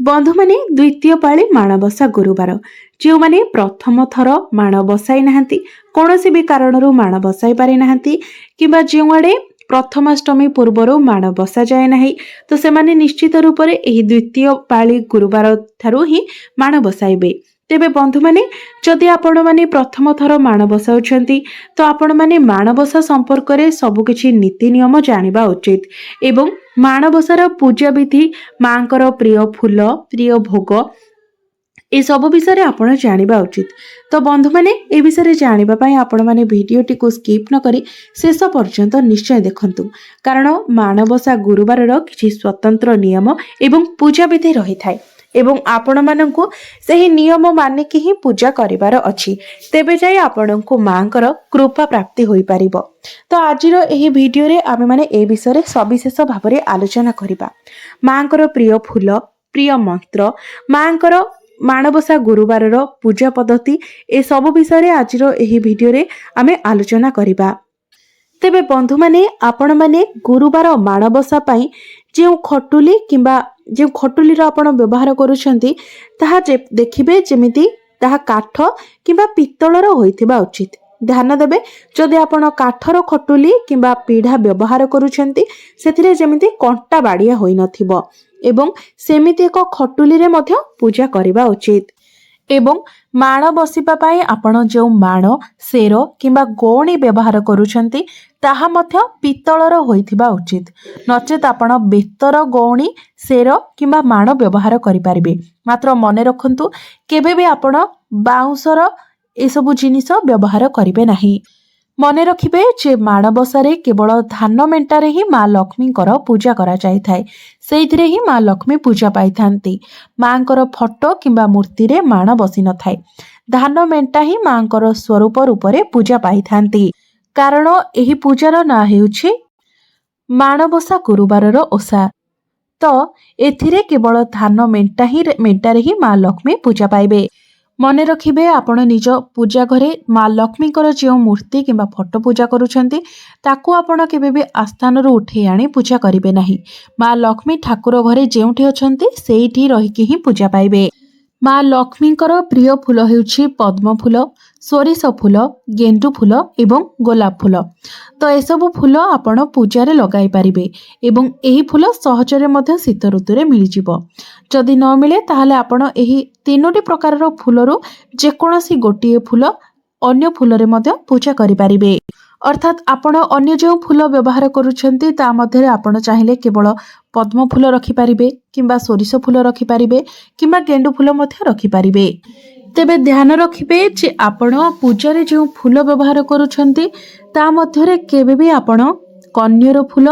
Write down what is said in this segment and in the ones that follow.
बंधु माने द्वितीय पाଳି माणबसा गुरुवार जो माने प्रथम थर माण बसाई नाहंती कौनसी भी कारणरू माण बसाई पारि नाहंती किंबा जो आड़े प्रथमाष्टमी पूर्वर माण बसा जाए नाही तो से माने निश्चित रूप से एही द्वितीय पाଳି गुरुवार थारू ही माण बसाइबे। तेबे बंधु माने जदि आपण माने प्रथम थर माण बसाउछंती तो आपण माने माणबसा संपर्क रे सब किछि नीति नियम जानिबा उचित एवं माणबसार पूजा विधि मांकर प्रिय फूल प्रिय भोग ए सब विषय आपण जानिबा उचित। तो बंधु माने ए विषय जानिबा पई आपण माने वीडियोटी को स्किप न करी शेष पर्यंत निश्चय देखंतु कारण माणबसा गुरुवार रो किछि स्वतंत्र नियम एवं पूजा विधि रही थाए एवं आपण माननकु सही नियम मानिक ही पूजा करिवार अछि तेबे जाय आपणको मांकर कृपा प्राप्ति होई परिबो। तो आजिर एही वीडियो रे आमे माने ए विषय रे सविशेष भाबरे आलोचना करिबा। मांकर प्रिय फूल प्रिय मंत्र मांकर माणबसा गुरुवार रो पूजा पद्धति ए सब विषय रे आजिर एही वीडियो रे आमे आलोचना करिबा। तेबे बंधु माने आपण माने गुरुवार माणबसा पई जे खटुली किंबा जे खटुली रो आपण व्यवहार करूछंती ताहा देखिबे जेमिति ताहा काठ किंबा पित्तलर होइथिबा उचित। ध्यान देबे जदि आपण काठर खटुली किंबा पीढ़ा व्यवहार करूछंती सेथिरे जेमिति कंटा बाडिया होई नथिबो एवं सेमिति एक खटुली रे मध्य पूजा करिबा उचित। एवं माण बसिबा पाई आपण जो माण सेर किंबा गौणी व्यवहार करूछंती ताहा मध्य पित्तलर होइथिबा उचित नचेत आपण बेतर गौणी सेर किंबा माण व्यवहार करि परिबे। मात्र मने रखंतु केबे भी आपण बाउंसर ए सब जिनिस व्यवहार करिवे नाही। मने रखिबे जे माणबसारे केवल धान मेंटारे ही माँ लक्ष्मीकर पूजा करा जाय थाए सेइथिरे ही माँ लक्ष्मी पूजा पाई थांती। मांकर फोटो किंबा मूर्ति रे माण बसी न थाए धान मेंटा ही मांकर स्वरूप रूप रे पूजा पाई थांती कारण एही पूजार ना हेउछि माणबसा गुरुवार रो ओसा। तो एथिरे केवल धान मेंटारे ही माँ लक्ष्मी पूजा पाइबे। मने रखिबे आपण निज पूजा घरे माँ लक्ष्मीकर जो मूर्ति किंबा फोटो पूजा करूछंती ताकू आपण केबे भी आस्थान रो उठे आनी पूजा करिवे नाही। माँ लक्ष्मी ठाकुर घरे जेउठी अछंती सेइठी रहिकी ही पूजा पाइबे। माँ लक्ष्मीकर प्रिय फूल हेउछि पद्म फूल सोरिष फूल गेंडू फूल एवं गोलाप फूल। तो एसबु फूल आपण पूजा रे लगाई पारिबे एवं एही फूल सहजरे मध्य शीत ऋतु रे मिली जिवो। जदि न मिले ताहले आपण एही तीनोटी प्रकार रो फूलरू जेकोनोसी गोटिए फूल अन्य फूल रे मध्य पूजा करि पारिबे। अर्थात आपण अन्य जो फूल व्यवहार करूछंती ता मध्ये आपण चाहिले केवल पद्म फूल रखि पारिबे किंबा सोरिष फूल रखि पारिबे किंबा गेंडू फूल मध्ये रखि पारिबे। तेबे ध्यान रखिबे जे आपण पूजा रे जो फूल व्यवहार करूछंती ता मध्ये रे केबे भी आपण कन्यर फूल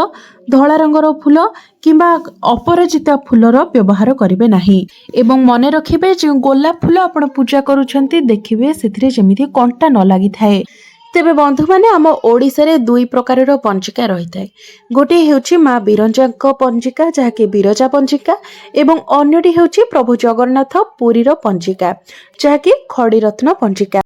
धला रंगर फूल किंबा अपराजिता फूलर व्यवहार करिवे नाही। एवं मने रखिबे जे गोलाप फूल आपण पूजा करूछंती देखिबे सेथिरे जेमिति कंटा न लागि थाए। तेबे बंधु माने आम ओडिसा रे दुई प्रकार पंजिका रही थाए गोटे हेउछि माँ बिरंजाक पंजिका जहाँकि बिरजा पंजिका एवं अन्यटी हेउछि प्रभु जगन्नाथ पुरी रो पंजिका जहाँकि खड़ीरत्न पंजिका।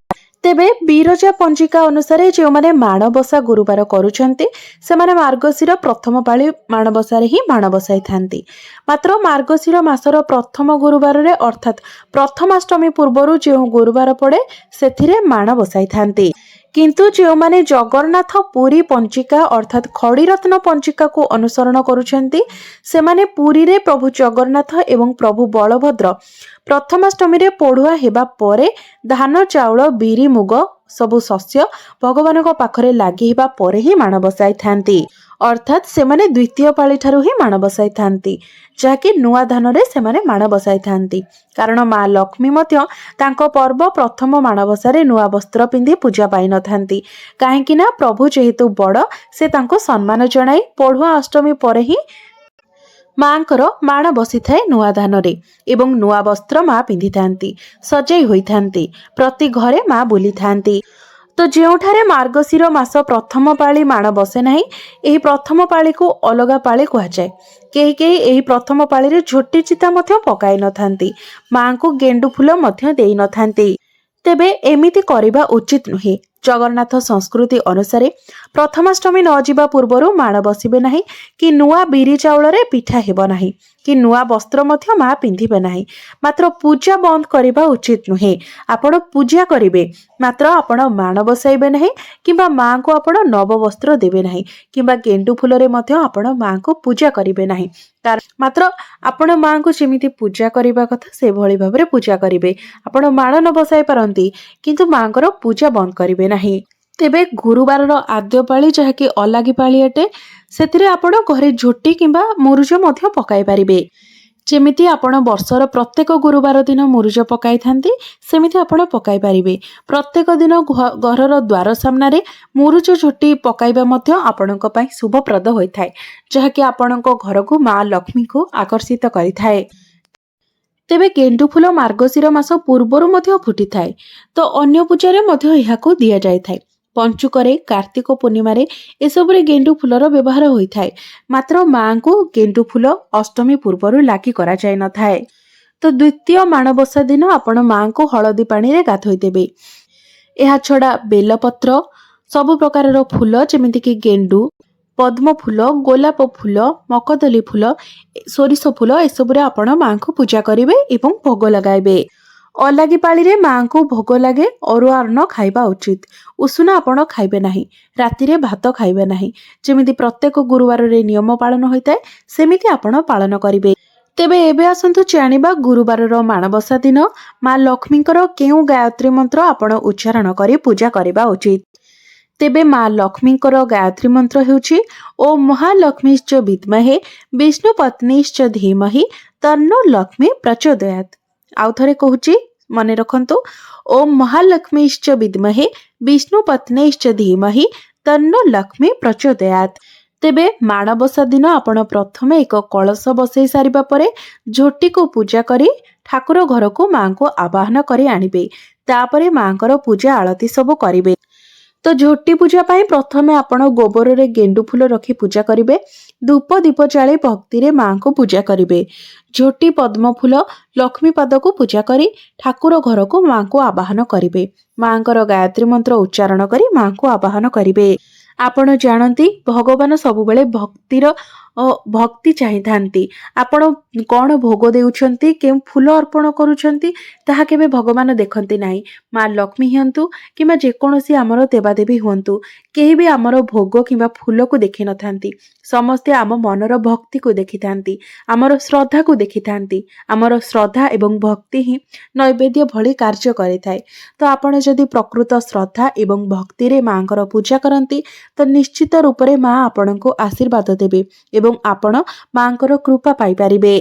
तेबे बिरजा पंजिका अनुसार जो माने माणबसा गुरुवार करूछंती से माने मार्गशीर प्रथम पाଳି माणबसारे ही माण बसाई थांती। मात्र मार्गशीर मासर प्रथम गुरुवार रे अर्थात प्रथमाष्टमी पूर्वरु जो गुरुवार पड़े सेथिरे माण बसाई थांती। किंतु जो माने जगन्नाथ पुरी पंजिका अर्थात खड़ीरत्न पंजिका को अनुसरण करूछंती से माने पुरी रे प्रभु जगन्नाथ एवं प्रभु बलभद्र प्रथमाष्टमी रे पढ़ुआ हेबा परे धान चाउल बिरी मुग सबु शस्य भगवान को पाखरे लागि हेबा परे ही माण बसाई थांती। अर्थात से माने द्वितीय पाଳି ठारू ही माण बसाई थांती जाकि नुआ धान रे से माने माण बसाई थांती कारण माँ लक्ष्मी मध्य तांको पर्व प्रथम माणबसा रे नुआ वस्त्र पिंधि पूजा पाई न थांती काहेकि ना प्रभु जेहेतु बड़ से तांको सम्मान जणाई पढ़ुआ अष्टमी परे ही मांकर माण बसी थाए नुआ धान रे एवं नुआ वस्त्र माँ पिंधि थांती सजई होई थांती प्रति घरे माँ बुली थांती। तो जेउठारे मार्गशीर मास प्रथम पाଳି माण बसे नाही एही प्रथम पाଳି को अलगा पाଳି कुहा जाए। केही केही एही प्रथम पाଳି रे झोटी चिता मध्य पकाई न थांती माँ को गेंडू फूल मध्य देई न थांती। तेबे एमिति करिबा उचित नुहे जगन्नाथ संस्कृति अनुसार प्रथमाष्टमी न जिबा पूर्वरु माण बसिबे नाही कि नुआ बिरी चाउलरे पिठा हेबो नाही कि नुआ वस्त्र मध्य मा पिंधिबे नाही। मात्र पूजा बंद करिबा उचित नुहे। आपण पूजा करिवे मात्र आपण माण बसाइबे नाही किंबा मां को आपण नव वस्त्र देबे नाही किंबा गेंडु फुलरे मध्य आपण मां को पूजा करिवे नाही। मात्र आपण मां को जेमिति पूजा करिबा कथा से भली भाबरे पूजा करिवे। आपण माण न बसाई पारंती किंतु मांकर पूजा बंद करिवे नाही। तेबे गुरुवार आद्य पाली जहाँकि अलागी पाली अटे सेथिरे आपण घरे झोटी किंबा मुरुज मध्य पकाई पारिबे। जेमिति आपण वर्षर प्रत्येक गुरुवार दिन मुरुज पकाई थांती सेमिति आपण पकाई पारिबे। प्रत्येक दिन घरर द्वार सामने मुरुज झोटी पकाइबा मध्य आपणक पई शुभप्रद होइथाय जहाँकि आपणक घर को मां लक्ष्मी को आकर्षित करिथाय। तेबे गेंडु फूल मार्गशीर मास पूर्वरु मध्य फुटी थाए तो अन्य पूजा मध्य एहाकू दिया जाय थाए। पंचुकरे कार्तिक पूर्णिमा एसबुरे गेंडु फूलर व्यवहार होइथाए मात्र मां को गेंडु फूल अष्टमी पूर्वरु लागी करा जाय न थाए। तो द्वितीय माणबसा दिन आपण मां को हळदी पानी रे गाधोई देबे। एहा छडा बेलपत्र सब प्रकारर फूल जेमिति कि गेंडु पद्म फूल गोलाप फूल मकदली फूल सोरिष फूल एसबुरे आपण मां को पूजा करिवे एवं भोग लगाइबे। अलागी पाली रे मां को भोग लागे अरुआ अन्न खाइबा उचित। उषुना आपण खाइबे नाही। राति रे भात खाइबे नाही। जेमिति प्रत्येक गुरुवार रे नियम पालन होइताय सेमिति आपण पालन करिवे। तेबे एबे आसंतु जानिबा गुरुवार माणबसा दिन मां लक्ष्मीकर केउ गायत्री मंत्र आपण उच्चारण करी पूजा करिबा उचित। तेबे मां लक्ष्मीकर गायत्री मंत्र हेउछि ओम महालक्ष्मीश्च विद्महे विष्णु पत्नीश्च धीमहि तन्नो लक्ष्मी प्रचोदयात्। आउ थरे कहूछि मने रखंतु ओम महालक्ष्मीश्च विद्महे विष्णु पत्नीश्च धीमहि तन्नो लक्ष्मी प्रचोदयात्। तेबे माणबसा दिन आपण प्रथमे एक कलश बसई सारिबा परे झोटी को पूजा करी ठाकुर घर को मां को आवाहन करी आनिबे। तापरे मांकर पूजा आळती सब करिवे। तो झोटी पूजा पाई प्रथमे आपण गोबर रे गेंडु फूल रखी पूजा करिवे। धूप दीप जाळे भक्ति रे मां को पूजा करिवे। झोटी पद्म फूल लक्ष्मी पद को पूजा करी ठाकुर घर को मां को आवाहन करिवे। मांकर गायत्री मंत्र उच्चारण करी मां को आवाहन करिवे। आपण जानती भगवान सबुबेले भक्ति चाहिए। आपण कौन भोग देउछंती केउ फूल अर्पण करूछंती ताहा केबे भगवान देखंती नाही। मां लक्ष्मी हंतु किबा जेकोसी आमर देवादेवी हुंतु केही भी आमर भोग किबा फूल को देखि न थांती। समस्ते आम मनर भक्ति को देखि थांती आमर श्रद्धा को देखि थांती। आमर श्रद्धा एवं भक्ति ही नैवेद्य भली कार्य करिथाय। तो आपण जदि प्रकृत श्रद्धा एवं भक्ति रे मांकर पूजा करंती तो निश्चित रूप रे मां आपण को आशीर्वाद देबे एवं आपण मांकर कृपा पाई परिबे।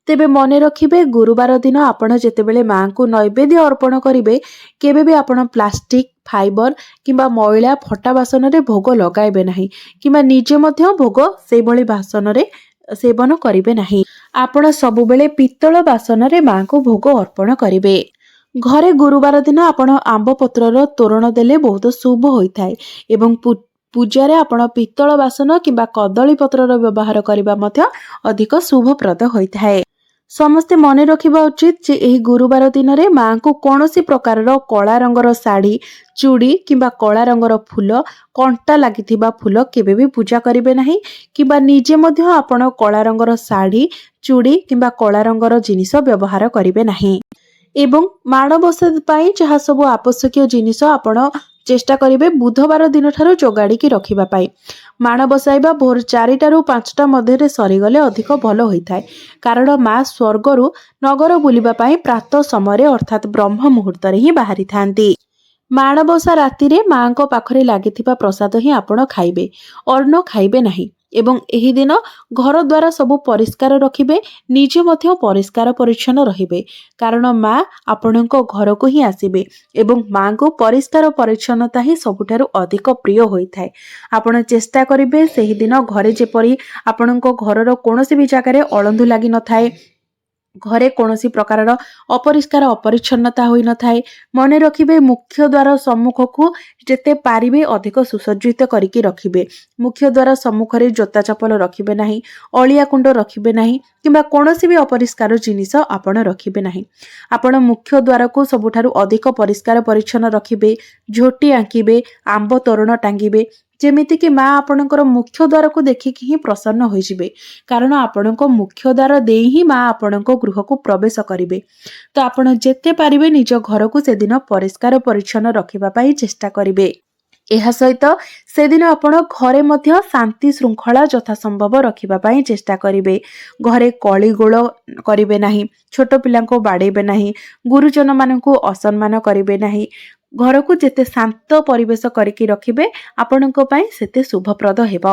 तेबे मने रखिबे गुरुवार दिन आपण जेतेबेले मां को नैवेद्य अर्पण करिवे केबे भी आपण प्लास्टिक फाइबर किंबा मैला फटा बासन रे भोग लगाइबे नाही किंबा निजे मध्य भोग से भली बासन रे सेवन करिवे नाही। आपण सबुबेले पित्तल बासन रे मां को भोग अर्पण करिवे। घरे गुरुवार दिन आपण आंब पत्रर तोरण देले बहुत शुभ होइथाय एवं पूजारे आपण पित्तल बासन किंबा कदली पत्रर व्यवहार करिबा मध्य अधिक शुभप्रद होइथाय। समस्ते मने रखिबा उचित जे एही गुरुवार दिन रे मां को कोनोसी प्रकारर कला रंगर साड़ी चूड़ी किंबा कला रंगर फूल कंटा लागिथिबा फूल केबे भी पूजा करिवे नाही किंबा निजे मध्य आपण कला रंगर साड़ी चूड़ी किंबा कला रंगर जिनिस व्यवहार करिवे नाही। एवं माणबसा पाई जहा सब आवश्यक जिनिस आपण चेष्टा करिवे बुधवार दिन ठारो जोगाड़ी की रखिबा पाई। माण बसाइबा भोर 4 ରୁ 5ଟା मध्य सरीगले अधिक भल होइथाय कारण मां स्वर्गरु नगर बुलिबा पाई प्रातः समय अर्थात ब्रह्म मुहूर्त रे ही बाहरी थांती। माणबसा राति रे मां को पाखरे लागिथिबा प्रसाद ही आपण खाइबे अन्न खाइबे नाही एवं एही दिन घर द्वारा सब परिष्कार रखिबे निजे मध्य परिष्कार परिच्छन्न रहिबे कारण मां आपणको घर को ही आसीबे एवं मां को परिष्कार परिच्छन्नता ही सबुठारु अधिक प्रिय होइथाय। आपण चेष्टा करिबे सेही दिन घरे जेपरी आपणको घरर कोनोसी भी जगह रे अळंधु लागि न थाए ଘରେ କୌଣସି ପ୍ରକାରର ଅପରିଷ୍କାର ଅପରିଚ୍ଛନ୍ନତା ହୋଇନଥାଏ। ମନେ ରଖିବେ ମୁଖ୍ୟ ଦ୍ୱାର ସମ୍ମୁଖକୁ ଯେତେ ପାରିବେ ଅଧିକ ସୁସଜ୍ଜିତ କରିକି ରଖିବେ। ମୁଖ୍ୟ ଦ୍ୱାର ସମ୍ମୁଖରେ ଜୋତା ଚପଲ ରଖିବେ ନାହିଁ, ଅଳିଆ କୁଣ୍ଡ ରଖିବେ ନାହିଁ କିମ୍ବା କୌଣସି ବି ଅପରିଷ୍କାର ଜିନିଷ ଆପଣ ରଖିବେ ନାହିଁ। ଆପଣ ମୁଖ୍ୟ ଦ୍ୱାରକୁ ସବୁଠାରୁ ଅଧିକ ପରିଷ୍କାର ପରିଚ୍ଛନ୍ନ ରଖିବେ। ଝୋଟି ଆଙ୍କିବେ, ଆମ୍ବ ତୋରଣ ଟାଙ୍ଗିବେ, ଯେମିତିକି ମା ଆପଣଙ୍କର ମୁଖ୍ୟ ଦ୍ୱାରକୁ ଦେଖିକି ହିଁ ପ୍ରସନ୍ନ ହୋଇଯିବେ। କାରଣ ଆପଣଙ୍କ ମୁଖ୍ୟ ଦ୍ୱାର ଦେଇ ହିଁ ମା ଆପଣଙ୍କ ଗୃହକୁ ପ୍ରବେଶ କରିବେ। ତ ଆପଣ ଯେତେ ପାରିବେ ନିଜ ଘରକୁ ସେଦିନ ପରିଷ୍କାର ପରିଚ୍ଛନ୍ନ ରଖିବା ପାଇଁ ଚେଷ୍ଟା କରିବେ। ଏହା ସହିତ ସେଦିନ ଆପଣ ଘରେ ମଧ୍ୟ ଶାନ୍ତି ଶୃଙ୍ଖଳା ଯଥାସମ୍ଭବ ରଖିବା ପାଇଁ ଚେଷ୍ଟା କରିବେ। ଘରେ କଳିଗୋଳ କରିବେ ନାହିଁ, ଛୋଟ ପିଲାଙ୍କୁ ବାଡ଼େଇବେ ନାହିଁ, ଗୁରୁଜନମାନଙ୍କୁ ଅସମ୍ମାନ କରିବେ ନାହିଁ। ଘରକୁ ଯେତେ ଶାନ୍ତ ପରିବେଶ କରିକି ରଖିବେ ଆପଣଙ୍କ ପାଇଁ ସେତେ ଶୁଭପ୍ରଦ ହେବ।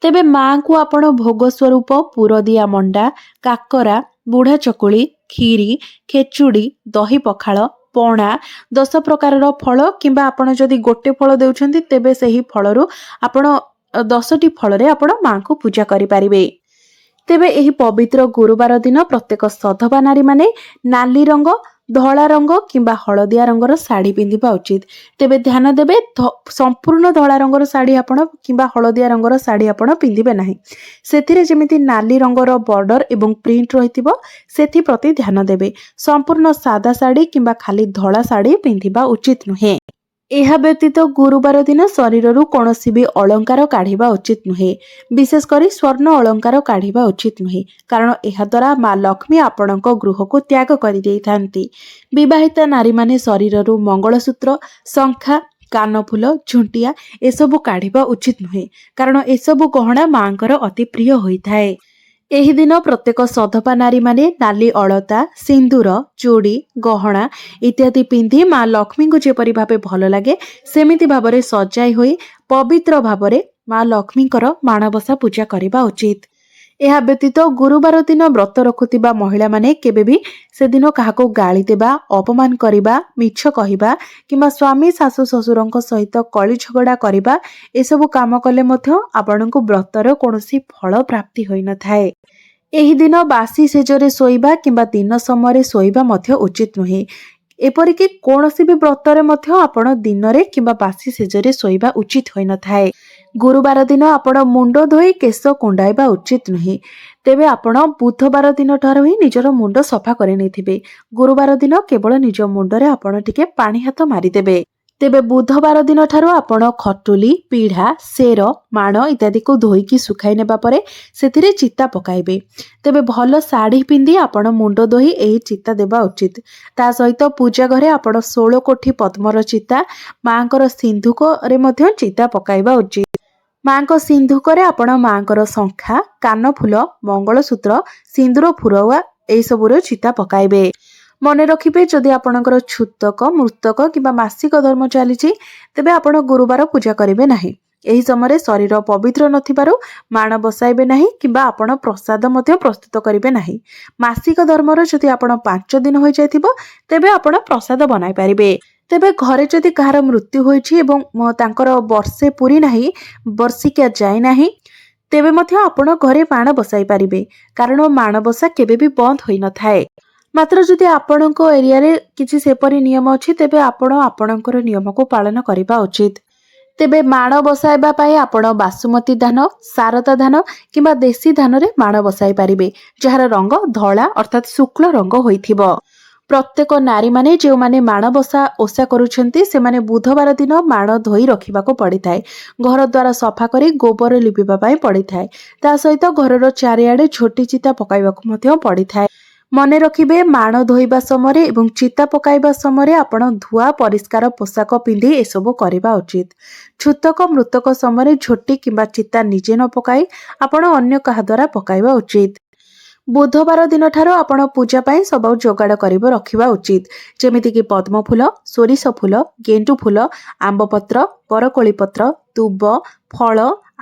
ତେବେ ମାଙ୍କୁ ଆପଣ ଭୋଗ ସ୍ୱରୂପ ପୁରଦିଆ ମଣ୍ଡା, କାକରା, ବୁଢ଼ା ଚକୁଳି, କ୍ଷୀରି, ଖେଚୁଡ଼ି, ଦହି ପଖାଳ, ପଣା, 10 ପ୍ରକାରର ଫଳ କିମ୍ବା ଆପଣ ଯଦି ଗୋଟେ ଫଳ ଦେଉଛନ୍ତି ତେବେ ସେହି ଫଳରୁ ଆପଣ 10ଟି ଫଳରେ ଆପଣ ମାଙ୍କୁ ପୂଜା କରିପାରିବେ। ତେବେ ଏହି ପବିତ୍ର ଗୁରୁବାର ଦିନ ପ୍ରତ୍ୟେକ ସଧବା ନାରୀମାନେ ନାଲି ରଙ୍ଗ, ଧଳା ରଙ୍ଗ କିମ୍ବା ହଳଦିଆ ରଙ୍ଗର ଶାଢ଼ୀ ପିନ୍ଧିବା ଉଚିତ। ତେବେ ଧ୍ୟାନ ଦେବେ ସମ୍ପୂର୍ଣ୍ଣ ଧଳା ରଙ୍ଗର ଶାଢ଼ୀ ଆପଣ କିମ୍ବା ହଳଦିଆ ରଙ୍ଗର ଶାଢ଼ୀ ଆପଣ ପିନ୍ଧିବେ ନାହିଁ। ସେଥିରେ ଯେମିତି ନାଲି ରଙ୍ଗର ବର୍ଡର ଏବଂ ପ୍ରିଣ୍ଟ ରହିଥିବ ସେଥିପ୍ରତି ଧ୍ୟାନ ଦେବେ। ସମ୍ପୂର୍ଣ୍ଣ ସାଦା ଶାଢ଼ୀ କିମ୍ବା ଖାଲି ଧଳା ଶାଢ଼ୀ ପିନ୍ଧିବା ଉଚିତ ନୁହେଁ। ଏହା ବ୍ୟତୀତ ଗୁରୁବାର ଦିନ ଶରୀରରୁ କୌଣସି ବି ଅଳଙ୍କାର କାଢ଼ିବା ଉଚିତ ନୁହେଁ। ବିଶେଷ କରି ସ୍ୱର୍ଣ୍ଣ ଅଳଙ୍କାର କାଢ଼ିବା ଉଚିତ ନୁହେଁ, କାରଣ ଏହାଦ୍ୱାରା ମା ଲକ୍ଷ୍ମୀ ଆପଣଙ୍କ ଗୃହକୁ ତ୍ୟାଗ କରିଦେଇଥାନ୍ତି। ବିବାହିତା ନାରୀମାନେ ଶରୀରରୁ ମଙ୍ଗଳସୂତ୍ର, ଶଙ୍ଖା, କାନଫୁଲ, ଝୁଣ୍ଟିଆ ଏସବୁ କାଢ଼ିବା ଉଚିତ ନୁହେଁ, କାରଣ ଏସବୁ ଗହଣା ମାଙ୍କର ଅତି ପ୍ରିୟ ହୋଇଥାଏ। ଏହି ଦିନ ପ୍ରତ୍ୟେକ ସଧବା ନାରୀମାନେ ନାଲି ଅଳତା, ସିନ୍ଦୁର, ଚୁଡ଼ି, ଗହଣା ଇତ୍ୟାଦି ପିନ୍ଧି ମା ଲକ୍ଷ୍ମୀଙ୍କୁ ଯେପରି ଭାବେ ଭଲ ଲାଗେ ସେମିତି ଭାବରେ ସଜାଇ ହୋଇ ପବିତ୍ର ଭାବରେ ମା ଲକ୍ଷ୍ମୀଙ୍କର ମାଣବସା ପୂଜା କରିବା ଉଚିତ। ଏହା ବ୍ୟତୀତ ଗୁରୁବାର ଦିନ ବ୍ରତ ରଖୁଥିବା ମହିଳାମାନେ କେବେ ବି ସେଦିନ କାହାକୁ ଗାଳି ଦେବା, ଅପମାନ କରିବା, ମିଛ କହିବା କିମ୍ବା ସ୍ୱାମୀ ଶାଶୁ ଶ୍ୱଶୁରଙ୍କ ସହିତ କଳି ଝଗଡ଼ା କରିବା ଏସବୁ କାମ କଲେ ମଧ୍ୟ ଆପଣଙ୍କୁ ବ୍ରତର କୌଣସି ଫଳ ପ୍ରାପ୍ତି ହୋଇନଥାଏ। ଏହି ଦିନ ବାସି ସେଜରେ ଶୋଇବା କିମ୍ବା ଦିନ ସମୟରେ ଶୋଇବା ମଧ୍ୟ ଉଚିତ ନୁହେଁ। ଏପରିକି କୌଣସି ବି ବ୍ରତରେ ମଧ୍ୟ ଆପଣ ଦିନରେ କିମ୍ବା ବାସି ସେଜରେ ଶୋଇବା ଉଚିତ ହୋଇନଥାଏ। ଗୁରୁବାର ଦିନ ଆପଣ ମୁଣ୍ଡ ଧୋଇ କେଶ କୁଣ୍ଡାଇବା ଉଚିତ ନୁହେଁ। ତେବେ ଆପଣ ବୁଧବାର ଦିନ ଠାରୁ ହିଁ ନିଜର ମୁଣ୍ଡ ସଫା କରି ନେଇଥିବେ। ଗୁରୁବାର ଦିନ କେବଳ ନିଜ ମୁଣ୍ଡରେ ଆପଣ ଟିକେ ପାଣି ହାତ ମାରିଦେବେ। ତେବେ ବୁଧବାର ଦିନ ଠାରୁ ଆପଣ ଖଟୁଲି, ପିଢ଼ା, ସେର, ମାଣ ଇତ୍ୟାଦିକୁ ଧୋଇକି ଶୁଖାଇ ନେବା ପରେ ସେଥିରେ ଚିତା ପକାଇବେ। ତେବେ ଭଲ ଶାଢ଼ୀ ପିନ୍ଧି ଆପଣ ମୁଣ୍ଡ ଧୋଇ ଏହି ଚିତା ଦେବା ଉଚିତ। ତା ସହିତ ପୂଜା ଘରେ ଆପଣ 16 କୋଠି ପଦ୍ମର ଚିତା, ମାଙ୍କର ସିନ୍ଧୁକରେ ମଧ୍ୟ ଚିତା ପକାଇବା ଉଚିତ। ମାଙ୍କ ସିନ୍ଧୁକରେ ଆପଣ ମାଙ୍କର ଶଙ୍ଖା, କାନଫୁଲ, ମଙ୍ଗଳସୂତ୍ର, ସିନ୍ଦୁର ଫୁରୁଆ ଏହିସବୁର ଚିତା ପକାଇବେ। ମନେ ରଖିବେ ଯଦି ଆପଣଙ୍କର ଛୁତକ, ମୃତକ କିମ୍ବା ମାସିକ ଧର୍ମ ଚାଲିଛି ତେବେ ଆପଣ ଗୁରୁବାର ପୂଜା କରିବେ ନାହିଁ। ଏହି ସମୟରେ ଶରୀର ପବିତ୍ର ନଥିବାରୁ ମାଣ ବସାଇବେ ନାହିଁ କିମ୍ବା ଆପଣ ପ୍ରସାଦ ମଧ୍ୟ ପ୍ରସ୍ତୁତ କରିବେ ନାହିଁ। ମାସିକ ଧର୍ମର ଯଦି ଆପଣ 5 ଦିନ ହୋଇଯାଇଥିବ ତେବେ ଆପଣ ପ୍ରସାଦ ବନାଇ ପାରିବେ। ତେବେ ଘରେ ଯଦି କାହାର ମୃତ୍ୟୁ ହୋଇଛି ଏବଂ ତାଙ୍କର ବର୍ଷେ ପୁରୀ ନାହିଁ, ବର୍ଷିକିଆ ଯାଇ ନାହିଁ, ତେବେ ମଧ୍ୟ ଆପଣ ଘରେ ମାଣ ବସାଇ ପାରିବେ, କାରଣ ମାଣବସା କେବେ ବି ବନ୍ଦ ହୋଇନଥାଏ। ମାତ୍ର ଯଦି ଆପଣଙ୍କ ଏରିଆରେ କିଛି ସେପରି ନିୟମ ଅଛି ତେବେ ଆପଣ ଆପଣଙ୍କର ନିୟମକୁ ପାଳନ କରିବା ଉଚିତ। ତେବେ ମାଣ ବସାଇବା ପାଇଁ ଆପଣ ବାସୁମତୀ ଧାନ, ଶାରଦା ଧାନ କିମ୍ବା ଦେଶୀ ଧାନରେ ମାଣ ବସାଇ ପାରିବେ, ଯାହାର ରଙ୍ଗ ଧଳା ଅର୍ଥାତ୍ ଶୁକ୍ଳ ରଙ୍ଗ ହୋଇଥିବ। ପ୍ରତ୍ୟେକ ନାରୀମାନେ ଯେଉଁମାନେ ମାଣବସା ଓଷା କରୁଛନ୍ତି ସେମାନେ ବୁଧବାର ଦିନ ମାଣ ଧୋଇ ରଖିବାକୁ ପଡ଼ିଥାଏ। ଘର ଦ୍ୱାର ସଫା କରି ଗୋବର ଲିପିବା ପାଇଁ ପଡ଼ିଥାଏ। ତା ସହିତ ଘରର ଚାରିଆଡ଼େ ଝୋଟି ଚିତା ପକାଇବାକୁ ମଧ୍ୟ ପଡ଼ିଥାଏ। ମନେ ରଖିବେ ମାଣ ଧୋଇବା ସମୟରେ ଏବଂ ଚିତା ପକାଇବା ସମୟରେ ଆପଣ ଧୁଆ ପରିଷ୍କାର ପୋଷାକ ପିନ୍ଧି ଏସବୁ କରିବା ଉଚିତ। ଛୁତକ ମୃତକ ସମୟରେ ଝୋଟି କିମ୍ବା ଚିତା ନିଜେ ନ ପକାଇ ଆପଣ ଅନ୍ୟ କାହା ଦ୍ୱାରା ପକାଇବା ଉଚିତ। ବୁଧବାର ଦିନ ଠାରୁ ଆପଣ ପୂଜା ପାଇଁ ସବୁ ଯୋଗାଡ଼ କରି ରଖିବା ଉଚିତ, ଯେମିତିକି ପଦ୍ମ ଫୁଲ, ସୋରିଷ ଫୁଲ, ଗେଣ୍ଡୁ ଫୁଲ, ଆମ୍ବପତ୍ର, ବରକୋଳି ପତ୍ର, ଦୁବ, ଫଳ,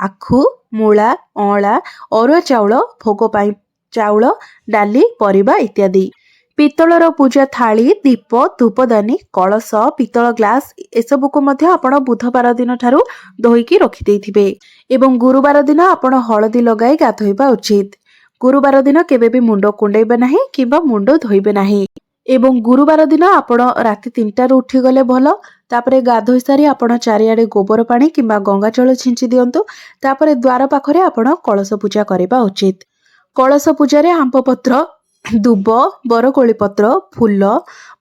ଆଖୁ, ମୂଳା, ଅଁଳା, ଅରୁଆ ଚାଉଳ, ଭୋଗ ପାଇଁ ଚାଉଳ, ଡାଲି, ପରିବା ଇତ୍ୟାଦି। ପିତ୍ତଳର ପୂଜା ଥାଳି, ଦୀପ, ଧୂପଦାନୀ, କଳସ, ପିତ୍ତଳ ଗ୍ଲାସ ଏସବୁକୁ ମଧ୍ୟ ଆପଣ ବୁଧବାର ଦିନ ଠାରୁ ଧୋଇକି ରଖିଦେଇଥିବେ ଏବଂ ଗୁରୁବାର ଦିନ ଆପଣ ହଳଦୀ ଲଗାଇ ଗାଧୋଇବା ଉଚିତ। गुरुवार दिन केबे भी मुंड कुंडेबे नाही किंबा मुंड धोइबे नाही। एवं गुरुवार दिन आपण राति 3टारू उठी गले भल। तापरे गाधोई सारी आपण चारिआडे गोबर पानी किंबा गंगा जल छिंची दियंतु। तापरे द्वार पाखरे आपण कलश पूजा करबा उचित। कलश पूजा आंब पत्र, दुब, बरकोली पत्र, फूल,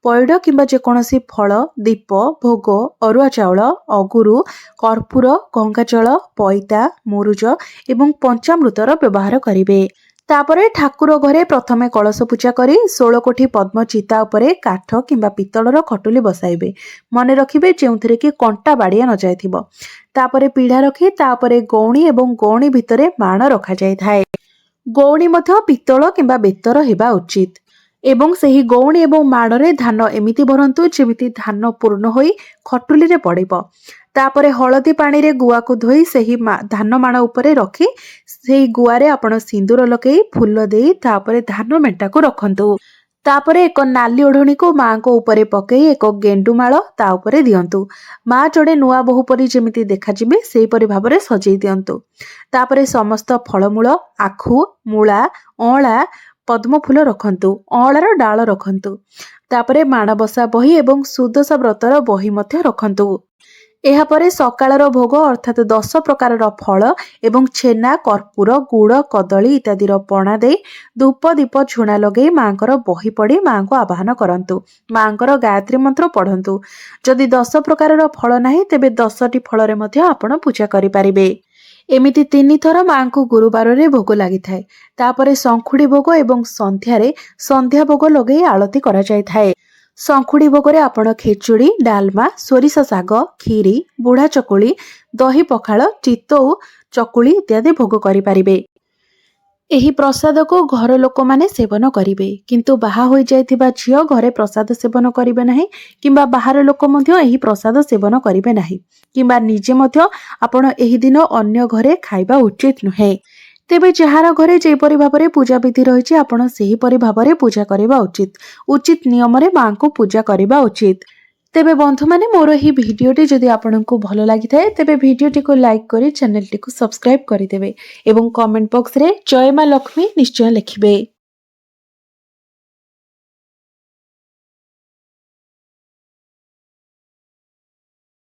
पैड किंबा जेकोसी फल, दीप, भोग, अरुआ चाउल, अगुरु, कर्पूर, गंगाजल, पैता, मुरुज एवं पंचामृतर व्यवहार करिवे। तापरे ठाकुर घरे प्रथमे कलश पूजा करी 16 कोठी पद्म चिता उपरे काठ किंबा पितलर खटुली बसाइबे। मने रखिबे जेउथिरे कि कंटा बाड़िया न जायथिबो। तापरे पीढ़ा रखी तापरे गौणी एवं गौणी भितरे माण रखा जायथाय। गौणी मध्य पितल किंबा बेतर हेबा उचित। एवं सही गौणी एवं माणरे धान एमिति भरंतु जेमिति धान पूर्ण होई खटुली रे पड़िबो। तापरे हलदी पानी रे गुआ को धोई सही धान माण उपरे रखी सेही गुआरे आपण सिंदूर लगे फूल देई तापरे धान मेंटा को रखंतु। तापरे एक नाली ओढ़णी को माँ को ऊपर पकई एक गेंडुमाଳ ता उपरे दियंतु। माँ जड़े नुआ बहु परी जेमिति देखाजिबे सेही परि भाबरे सजेई दियंतु। तापरे समस्त फलमूल, आखु, मूला, अँला, पद्म फूल रखंतु। अँलार डाल रखंतु। तापरे माणबसा बही एवं सुदशा व्रतर बही मध्य रखंतु। एहा परे सकाळर भोग अर्थात 10 प्रकारर फल एवं छेना, कर्पूर, गुड़, कदली इत्यादिर पणा दे धूप दीप झुणा लगे मांकर बही पड़ी मां को आवाहन करंतु। मांकर गायत्री मंत्र पढ़ंतु। जदि 10 प्रकारर फल नाही तेबे 10टी फलरे मध्य आपण पूजा करि पारिबे। एमिति 3 थर मां को गुरुवार रे भोग लागि थाए। तापरे संखुड़ी भोग एवं संध्यारे संध्या भोग लगे आळती करा जाय थाए। संखुड़ी भोगरे आपण खेचुड़ी, डालमा, सोरिष साग, खीरी, बुढ़ा चकुली, दही पखाल, चितौ, चकुली इत्यादि भोग करि पारिबे। एही प्रसाद को घर लोक माने सेवन करिवे। किंतु बाहा होई जायथिबा झियो घरे प्रसाद सेवन करिवे नाही किंबा बाहर लोक मध्य एही प्रसाद सेवन करिवे नाही किंबा निजे मध्य आपण एही दिन अन्य घरे खाइबा उचित नुहे। तेबे जहार घरे जेपरि भाबरे पूजा विधि रहिछि आपण सेही परि भाबरे पूजा करिबा उचित। उचित नियम रे मां को पूजा करिबा उचित। तेबे बंधु माने मोर ही भिडियोटी जदि आपनकु भलो लागि थाए तेबे भिडियोटी को लाइक करी चैनल टी को सब्सक्राइब करि देबे एवं कमेंट बॉक्स रे जय मां लक्ष्मी निश्चय लिखिबे।